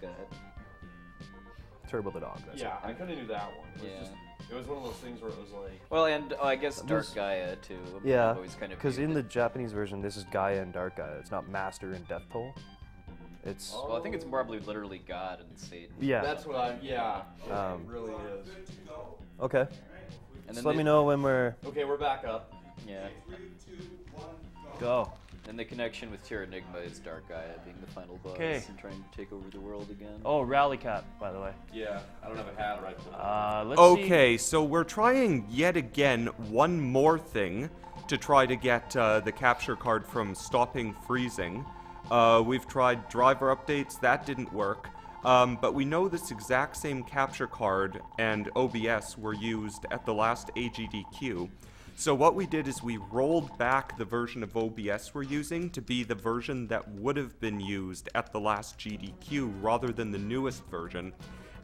god. Turbo the dog. That's Yeah, I kind of knew that one. It was Yeah. just, it was one of those things where it was like. Well, and I guess Dark There's- Gaia too. Yeah, I've always kind of because viewed in the it. Japanese version, this is Gaia and Dark Gaia. It's not Master and Death Toll. It's Well, I think it's probably literally God and Satan. yeah. That's what I. Yeah. Um, it really is. Okay. And Just then let me know when we're Okay, we're back up. Yeah. go. And the connection with Tyranigma is Dark Gaia being the final boss 'Kay. and trying to take over the world again. Oh, rally cap, by the way. Yeah, I don't have a hat right. Let's Okay, so we're trying yet again one more thing to try to get the capture card from stopping freezing. We've tried driver updates, that didn't work. But we know this exact same capture card and OBS were used at the last AGDQ. So what we did is we rolled back the version of OBS we're using to be the version that would have been used at the last GDQ rather than the newest version.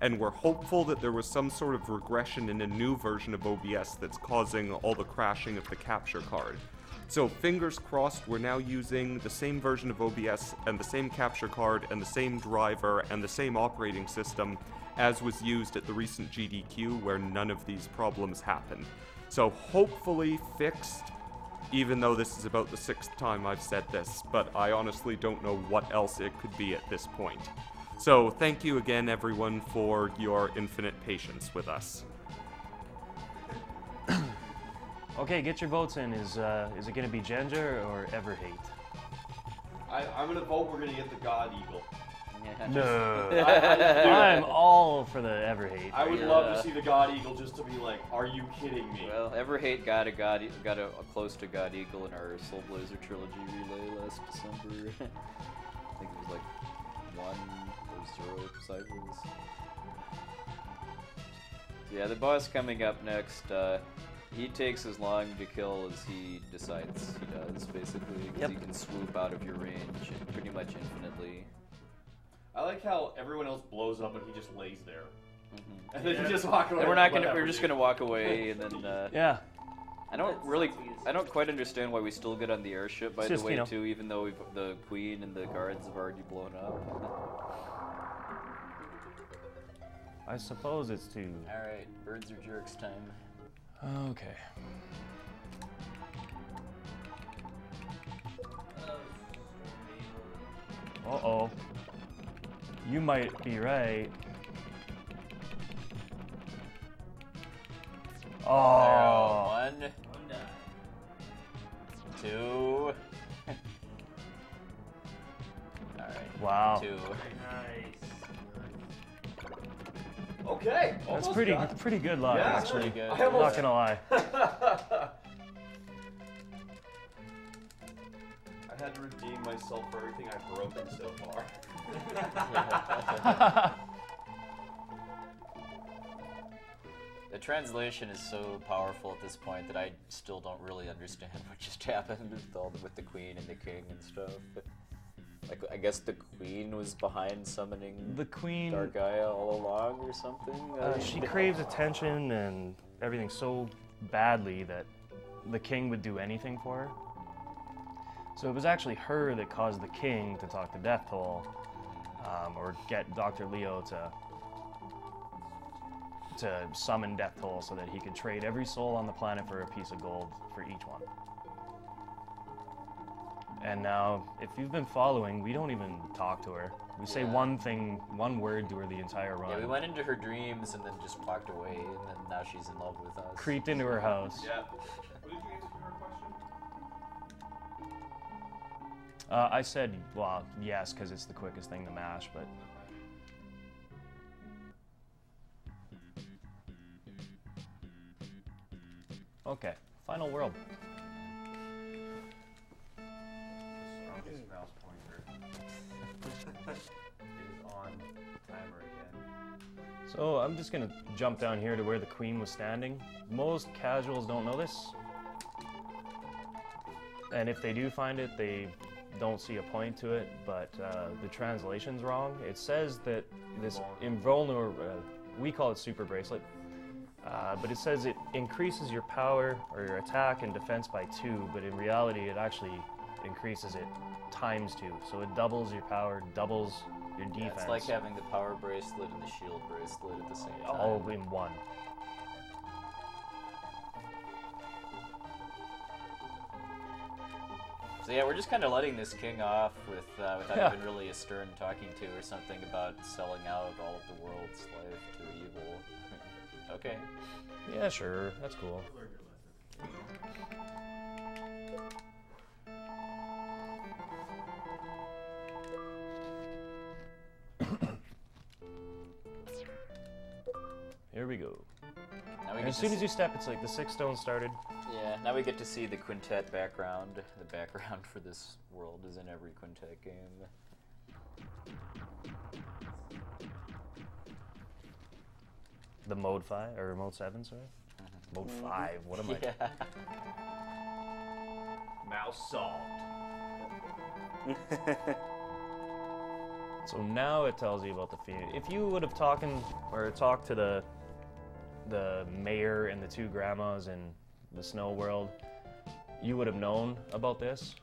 And we're hopeful that there was some sort of regression in a new version of OBS that's causing all the crashing of the capture card. So fingers crossed, we're now using the same version of OBS and the same capture card and the same driver and the same operating system as was used at the recent GDQ where none of these problems happened. So hopefully fixed, even though this is about the 6th time I've said this, but I honestly don't know what else it could be at this point. So thank you again everyone for your infinite patience with us. Okay, get your votes in. Is it gonna be Ginger or Everhate? I'm gonna vote. We're gonna get the God Eagle. Yeah. No. I I'm all for the Everhate. would love to see the God Eagle just to be like, are you kidding me? Well, Everhate got a close to God Eagle in our Soul Blazer trilogy relay last December. I think it was like 1 or 0 cycles. So yeah, the boss coming up next. He takes as long to kill as he decides he does, basically, because he can swoop out of your range pretty much infinitely. I like how everyone else blows up and he just lays there. And then you just walk away. And we're just gonna walk away, and then Yeah. I don't quite understand why we still get on the airship, by It's the just, way, you know. too, even though the Queen and the guards have already blown up. I suppose it's to. Alright, birds or jerks time. Okay. Uh-oh. You might be right. Oh. 1, 2. Alright. Wow. 2. Okay. That's almost pretty done. pretty good luck, Yeah, actually. good. I I'm not almost- gonna lie. I had to redeem myself for everything I've broken so far. The translation is so powerful at this point that I still don't really understand what just happened with the Queen and the King and stuff. Like, I guess the Queen was behind summoning The Queen, Dark Gaia all along or something? she craves attention and everything so badly that the king would do anything for her. So it was actually her that caused the king to talk to Death Toll, or get Dr. Leo to summon Death Toll so that he could trade every soul on the planet for a piece of gold for each one. And now, if you've been following, we don't even talk to her. We say one thing, one word to her the entire run. Yeah, we went into her dreams and then just walked away, and then now she's in love with us. Creeped into her house. Yeah. What did you answer to her question? I said, well, yes, because it's the quickest thing to mash, but... Okay, final world. Strongest mouse pointer is on timer again. So I'm just gonna jump down here to where the queen was standing. Most casuals don't know this. And if they do find it, they don't see a point to it, but the translation's wrong. It says that this invulnerable, we call it super bracelet, but it says it increases your power or your attack and defense by 2, but in reality it actually increases it times 2. So it doubles your power, doubles your Yeah, defense. it's like having the power bracelet and the shield bracelet at the same time. all in one. So yeah, we're just kind of letting this king off with without Yeah. even really a stern talking to or something about selling out all of the world's life to evil. Okay. Yeah, sure, that's cool. Here we go. Now we And get as to soon s- as you step, it's like the 6 stones started. Yeah, now we get to see the quintet background. The background for this world is in every quintet game. The mode 5 or mode 7, sorry. Mode 5. What am I? Yeah. Mouse solved. So now it tells you about the feud. If you would have talked to the mayor and the 2 grandmas in the snow world, you would have known about this.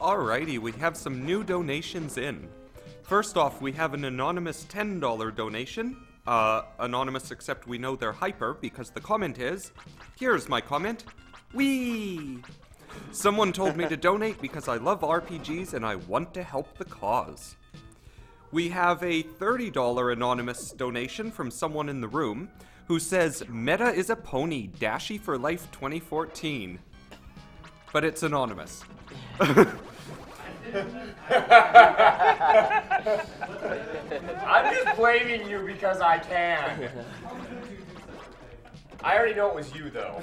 Alrighty, we have some new donations in. First off, we have an anonymous $10 donation. Anonymous, except we know they're hyper because the comment is, here's my comment, wee! Someone told me to donate because I love RPGs and I want to help the cause. We have a $30 anonymous donation from someone in the room who says, Meta is a pony, Dashy for Life 2014. But it's anonymous. I'm just blaming you because I can. I already know it was you, though.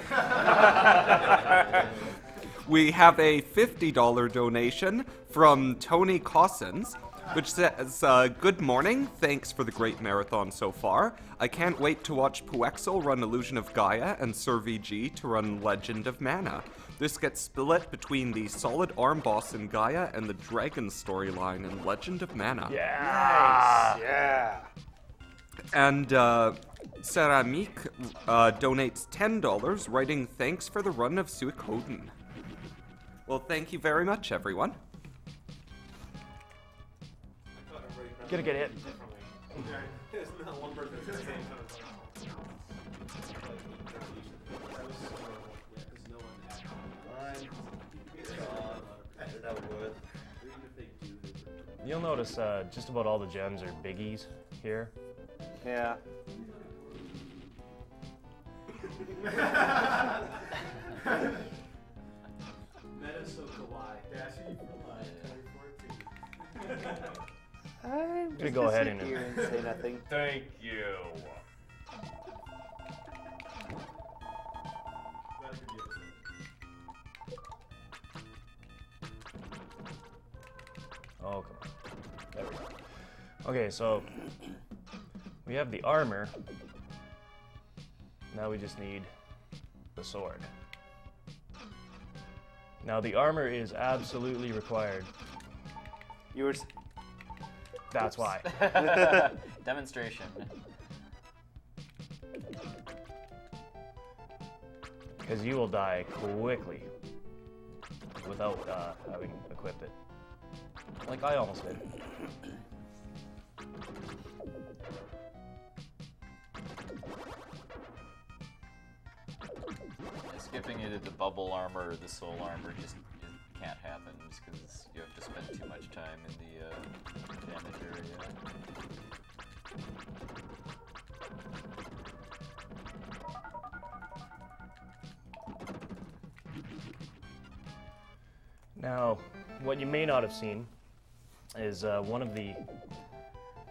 We have a $50 donation from Tony Cossins, which says, good morning, thanks for the great marathon so far. I can't wait to watch Puexel run Illusion of Gaia and Sir VG to run Legend of Mana. This gets split between the solid arm boss in Gaia and the dragon storyline in Legend of Mana. Yeah. Yeah. And Ceramique donates $10, writing thanks for the run of Suikoden. Well, thank you very much, everyone. Gonna get hit. There's not one person that's the same kind of You'll notice just about all the gems are biggies here. Yeah. Meta's so kawaii. Dashy for life 2014. I'm gonna go ahead and- here and say nothing. Thank you. That could be episode. Oh, come on. There we go. Okay, so we have the armor. Now we just need the sword. Now the armor is absolutely required. Yours. That's why. Demonstration. Because you will die quickly without having equipped it. Like I almost did. Yeah, skipping into the bubble armor or the soul armor just can't happen just because you have to spend too much time in the damage area. Now, what you may not have seen is one of the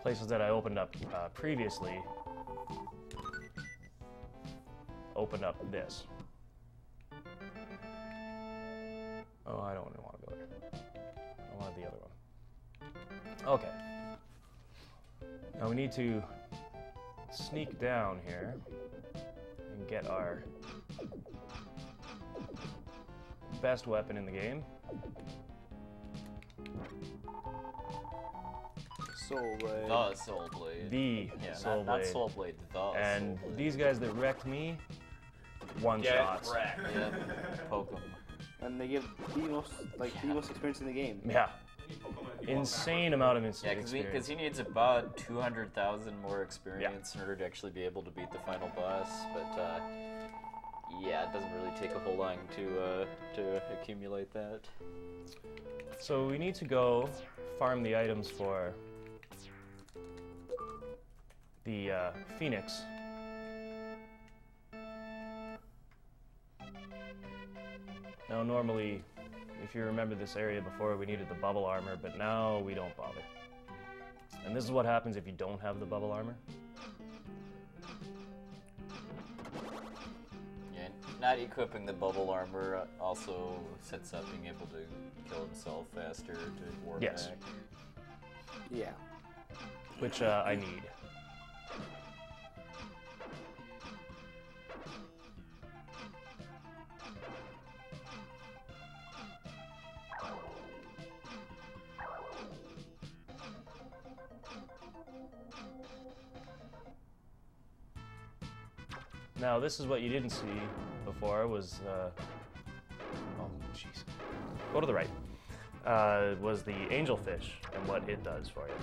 places that I opened up previously opened up this. Oh, I don't want to go there. I wanted the other one. Okay. Now we need to sneak down here and get our best weapon in the game. Soul Blade. The Soul Blade. The Yeah, Soul not Blade. Soul Blade, the And Soul Blade. these guys that wrecked me, one Get shots. wrecked. Yeah, poke 'em. and they give the most experience in the game. Yeah. You need Pokemon to evolve Insane amount of Yeah, experience. because he needs about 200,000 more experience in order to actually be able to beat the final boss. But yeah, it doesn't really take a whole long to accumulate that. So we need to go farm the items for the Phoenix. Now normally, if you remember this area before, we needed the bubble armor, but now we don't bother. And this is what happens if you don't have the bubble armor. Yeah, not equipping the bubble armor also sets up being able to kill himself faster to warp Yes. back. Yeah. Which I need. Now this is what you didn't see before was, oh jeez, go to the right, was the angelfish and what it does for you.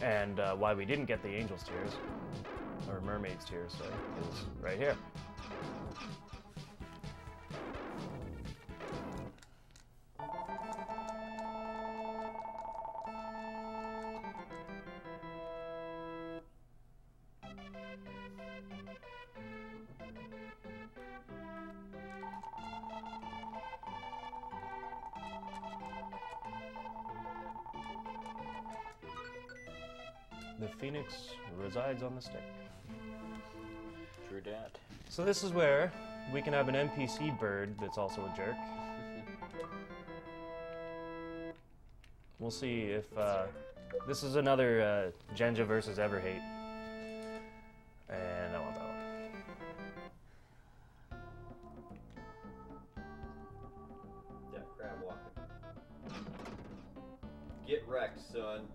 And why we didn't get the angel's tears, or mermaid's tears, sorry, is right here. The Phoenix resides on the stick. True dat. So this is where we can have an NPC bird that's also a jerk. We'll see if this is another Genja versus Everhate. And I want that one. Yeah, crab walking. Get wrecked, son.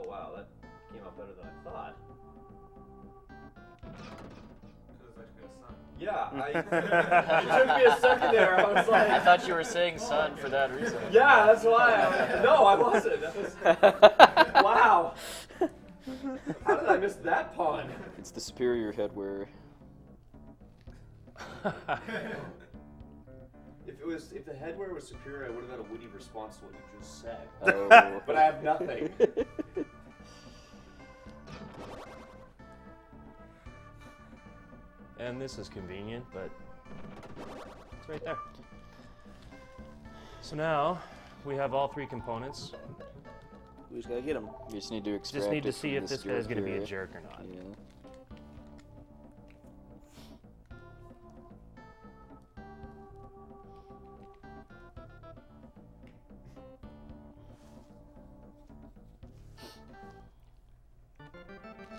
Oh wow, that came out better than I thought. Because it's actually a sun. Yeah, it took me a second there. I was like, I thought you were saying sun for that reason. yeah, that's why. No, I wasn't. That was, wow. How did I miss that pun? It's the superior headwear. If the headwear was superior, I would have had a witty response to what you just said. Oh. But I have nothing. And this is convenient, but it's right there. So now we have all three components. We just gotta get them. You just need to extract Just need to it see from if this guy's jerk going to be a area. jerk or not. Yeah.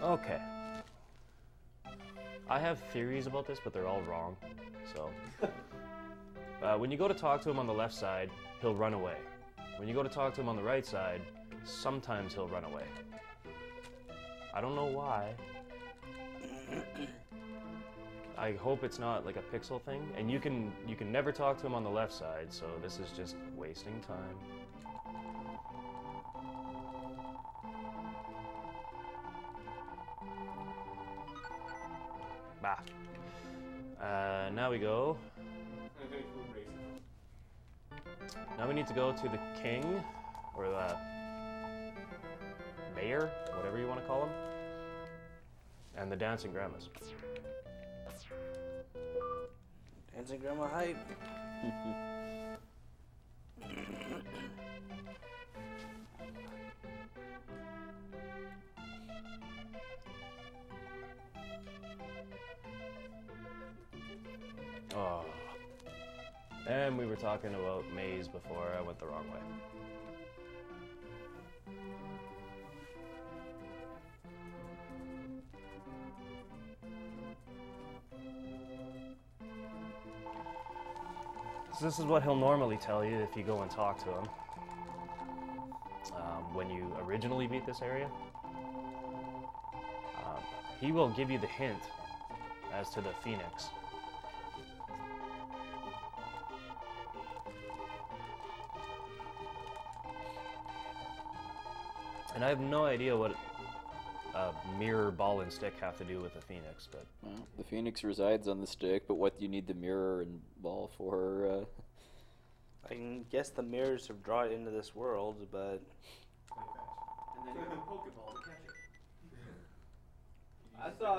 Okay. I have theories about this, but they're all wrong. So, when you go to talk to him on the left side, he'll run away. When you go to talk to him on the right side, sometimes he'll run away. I don't know why. I hope it's not like a pixel thing. And you can never talk to him on the left side, so this is just wasting time. Bah. Now we go. Now we need to go to the king, or the mayor, whatever you want to call him, and the dancing grandmas. Dancing grandma hype. Oh. And we were talking about maze before I went the wrong way. So this is what he'll normally tell you if you go and talk to him. When you originally beat this area, he will give you the hint as to the Phoenix. And I have no idea what a mirror, ball, and stick have to do with the Phoenix, but... Well, the Phoenix resides on the stick, but what do you need the mirror and ball for? I can guess the mirrors have drawn it into this world, but And then you have a Pokeball to catch it.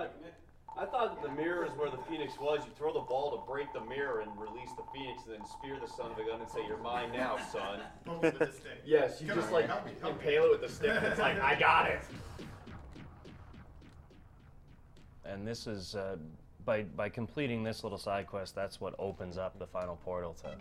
I thought that the mirror is where the Phoenix was. You throw the ball to break the mirror and release the Phoenix, and then spear the son of a gun and say, "You're mine now, son." Poke it with a stick. Yes, you Come just on, like help me, help me. impale it with the stick. And it's like, I got it. And this is, by completing this little side quest, that's what opens up the final portal to...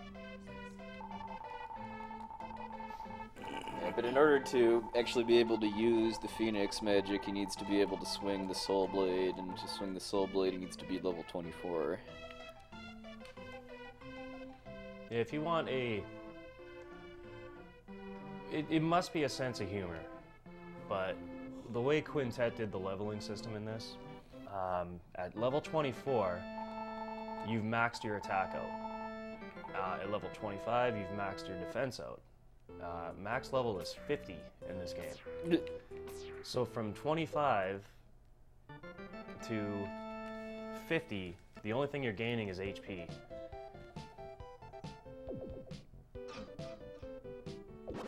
Yeah, but in order to actually be able to use the Phoenix magic, he needs to be able to swing the Soul Blade, and to swing the Soul Blade, he needs to be level 24. Yeah, if you want a... It must be a sense of humor, but the way Quintet did the leveling system in this, at level 24, you've maxed your attack out. At level 25, you've maxed your defense out. Max level is 50 in this game. So from 25 to 50, the only thing you're gaining is HP.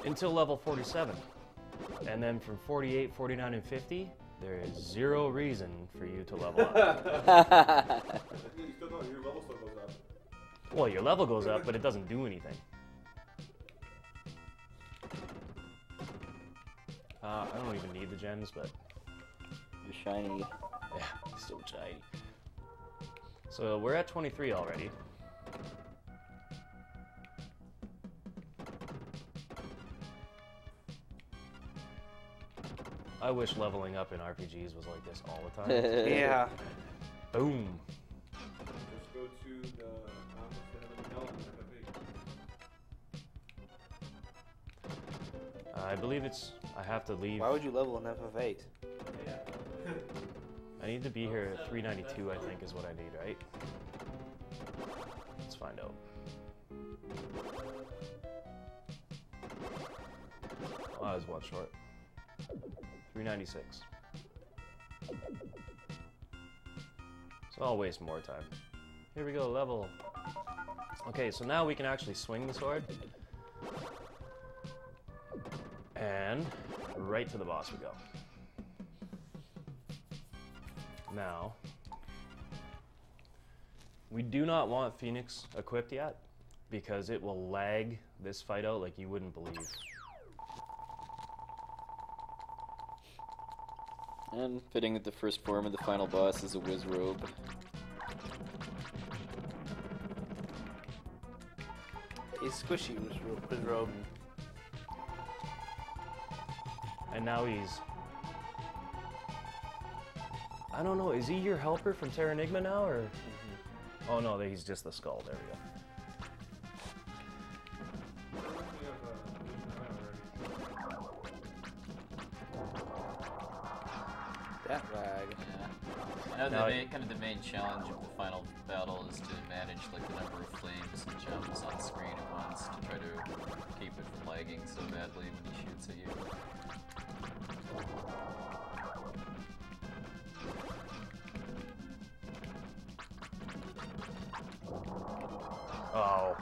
Until level 47. And then from 48, 49, and 50, there is zero reason for you to level up. You still don't. Your level still goes up. Well, your level goes up, but it doesn't do anything. I don't even need the gems, but You're shiny. yeah, still shiny. So we're at 23 already. I wish leveling up in RPGs was like this all the time. yeah. Boom. Just go to the I believe it's... I have to leave. Why would you level an FF8? Yeah. I need to be here at 392, I think, is what I need, right? Let's find out. Oh, I was one short. 396. So I'll waste more time. Here we go, level. Okay, so now we can actually swing the sword. And right to the boss we go. Now, we do not want Phoenix equipped yet, because it will lag this fight out like you wouldn't believe. And fitting that the first form of the final boss is a whiz robe. He's squishy with robe. And now he's... I don't know, is he your helper from Terra Enigma now, or...? Oh no, he's just the skull, there we go. That lag. Yeah. I know Now kind of the main challenge of the final battle is to manage like the number of flames and jumps on screen at once to try to keep it from lagging so badly when he shoots at you. Oh.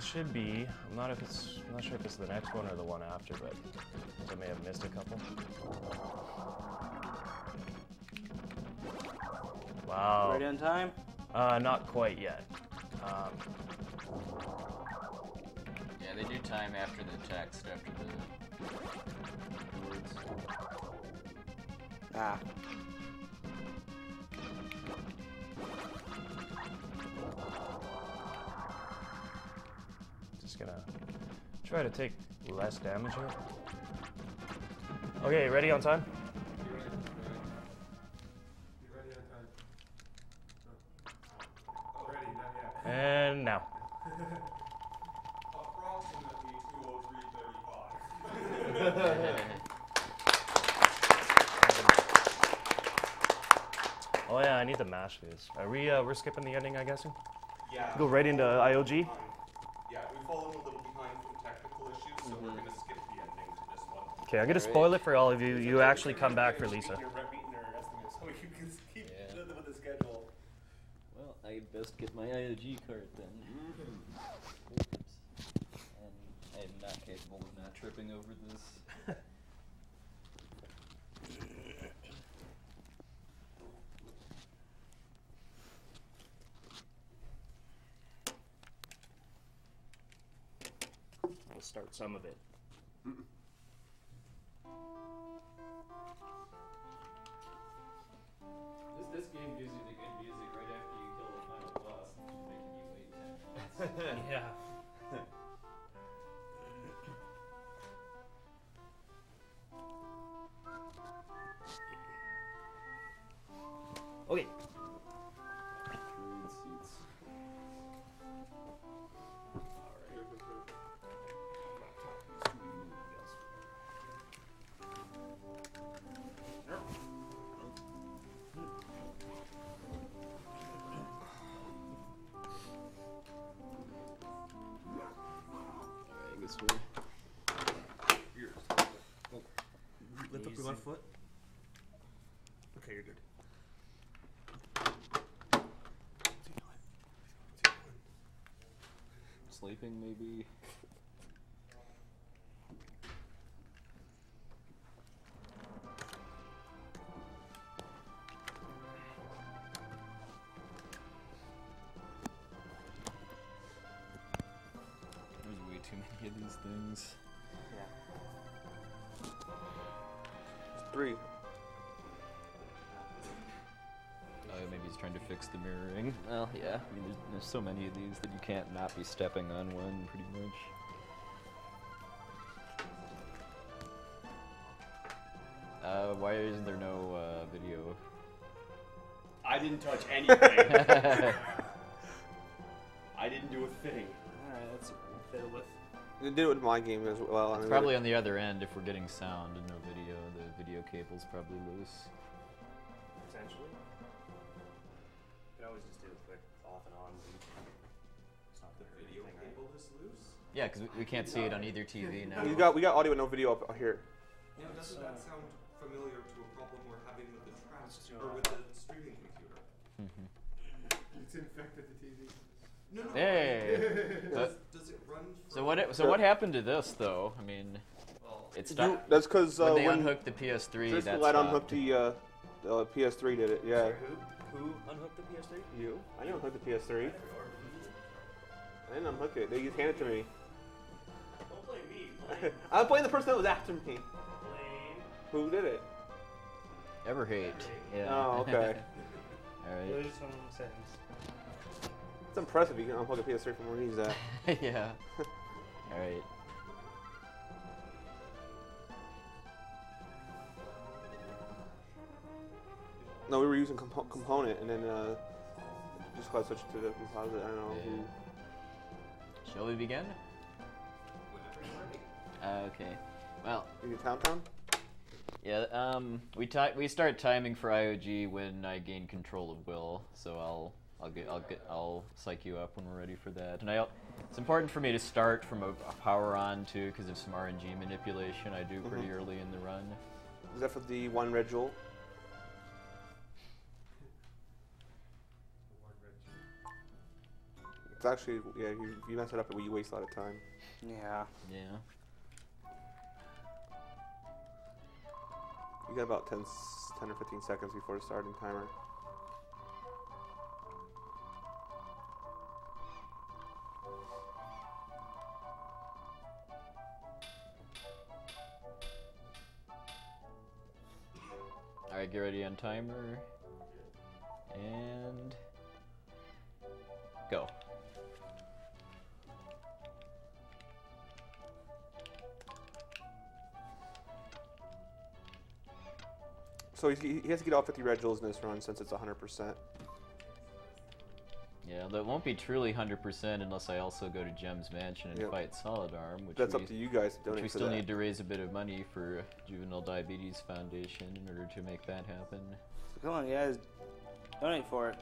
should be. I'm not sure if it's the next one or the one after, but I think I may have missed a couple. Wow. Ready on time? Not quite yet. Yeah, they do time after the text, after the words. Ah. Just gonna try to take less damage here. Okay, ready on time? You're ready on time. Already, not yet. And now. Approximately 2:03:35. Oh yeah, I need the mash phase. Are we we're skipping the ending, I guess? Yeah. Go right into IOG. Yeah, we've fallen a little behind from technical issues, so we're gonna skip the ending to this one. Okay, I'm gonna spoil it for all of you. You actually come back for Lisa. Your rep meeting or estimate so you can keep Yeah. with the schedule. Well, I best get my IOG card then. And I am not capable of not tripping over this. We'll start some of it. This game gives you the good music right after you kill the final boss, making you wait 10 minutes. Yeah. Okay. Druid suits. Alright, this way. Lift up your left foot. Okay, you're good. Sleeping, maybe. There's way too many of these things. Yeah. There's 3. Oh, maybe he's trying to fix the mirroring. Well, yeah. I mean, there's so many of these that you can't not be stepping on one, pretty much. Why isn't there no video? I didn't touch anything. I didn't do a thing. Alright, let's fiddle with. They did it with my game as well. I It's mean, probably on the other end if we're getting sound and no video. The video cable's probably loose. Potentially. You can always just do a quick off and on. It's not the Video cable is loose? Yeah, because we can't see it on either TV now. we got audio and no video up here. Yeah, doesn't that sound familiar to a problem we're having with the or with the streaming computer? It's infected the TV. No. Hey! Does it run? So what happened to this though? I mean, it stopped. That's because When they unhooked the PS3, Tristan that Light stopped. unhooked the PS3 did it. Yeah. Sorry, who unhooked the PS3? You? I didn't unhook the PS3. I didn't unhook it. They just handed it to me. Don't blame me. I'm playing the person that was after me. Blame. Who did it? Ever hate? Yeah. Oh, okay. All right. Lose some settings. It's impressive you can unplug a PS3 from where he's at. Yeah. All right. No, we were using component, and then just got switched to the composite. I don't know. Yeah. Shall we begin? Okay. Well, You get Town? yeah. We start timing for IOG when I gain control of Will. So I'll psych you up when we're ready for that. And it's important for me to start from a power on too, because of some RNG manipulation I do pretty early in the run. Is that for the one red jewel? It's actually, yeah, you mess it up, you waste a lot of time. Yeah. Yeah. You got about 10 or 15 seconds before the starting timer. Alright, get ready on timer. And go. So he has to get all 50 red jewels in this run since it's 100%. Yeah, that won't be truly 100% unless I also go to Gem's Mansion and Yep. fight Solid Arm, which That's we, up to you guys to which donate we for still that. need to raise a bit of money for Juvenile Diabetes Foundation in order to make that happen. So come on, guys. Donate for it.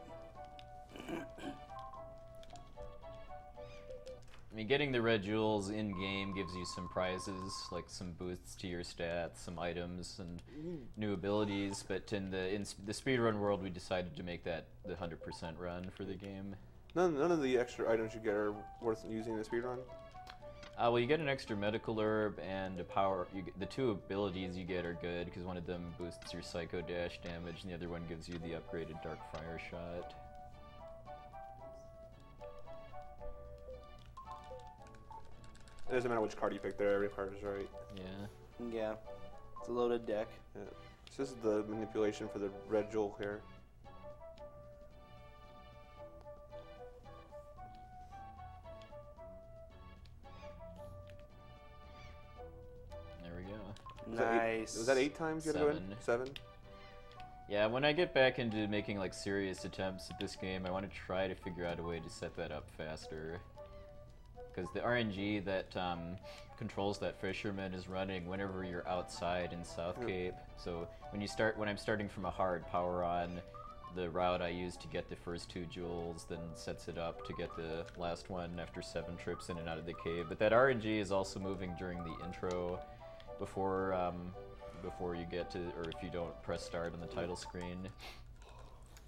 I mean, getting the red jewels in-game gives you some prizes, like some boosts to your stats, some items, and new abilities, but in the speedrun world, we decided to make that the 100% run for the game. None of the extra items you get are worth using in the speedrun. Well, you get an extra medical herb and a power. The two abilities you get are good, because one of them boosts your Psycho Dash damage, and the other one gives you the upgraded Dark Fire Shot. It doesn't matter which card you pick there, every card is right. Yeah. Yeah. It's a loaded deck. Yeah. So this is the manipulation for the red jewel here. There we go. Nice. Was that 8 times you had to go in? 7? Yeah, when I get back into making like serious attempts at this game, I want to try to figure out a way to set that up faster. Because the RNG that controls that fisherman is running whenever you're outside in South Cape. So when I'm starting from a hard power on, the route I use to get the first 2 jewels then sets it up to get the last one after 7 trips in and out of the cave. But that RNG is also moving during the intro before you get to, or if you don't press start on the title screen.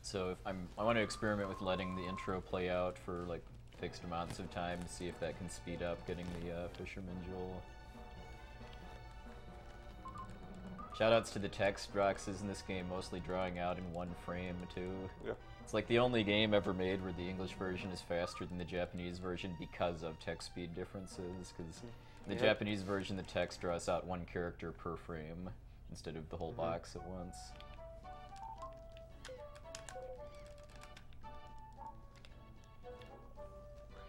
So if I want to experiment with letting the intro play out for like fixed amounts of time to see if that can speed up getting the Fisherman Jewel. Shoutouts to the text Droxes in this game, mostly drawing out in 1 frame too. Yeah. It's like the only game ever made where the English version is faster than the Japanese version because of text speed differences, because in the Japanese version the text draws out 1 character per frame instead of the whole box at once.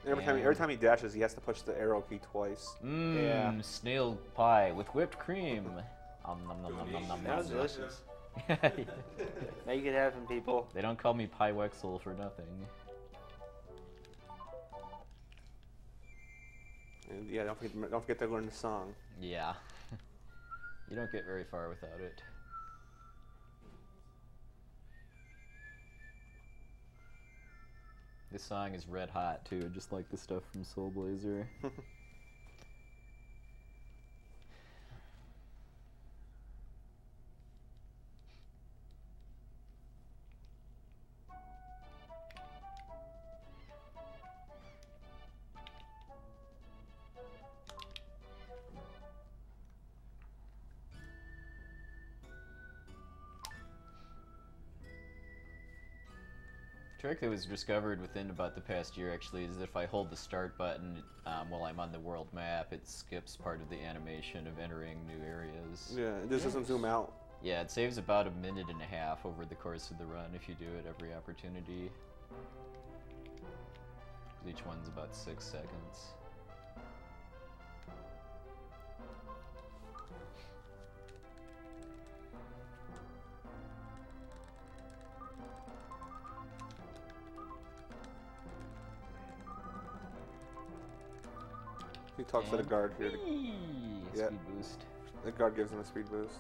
Every time he dashes, he has to push the arrow key twice. Yeah. Snail pie with whipped cream. Nom, nom, nom, nom, nom, nom, That was nom. delicious. Make it happen, people. They don't call me Pie Wexel for nothing. And yeah, don't forget to learn the song. Yeah. You don't get very far without it. This song is red hot too, just like the stuff from Soul Blazer. Trick that was discovered within about the past year actually is that if I hold the start button while I'm on the world map, it skips part of the animation of entering new areas. Yeah, it just doesn't zoom out. Yeah, it saves about 1.5 minutes over the course of the run if you do it every opportunity. Each one's about 6 seconds. He talks to the guard here. Whee! Yeah. Speed boost. The guard gives him a speed boost.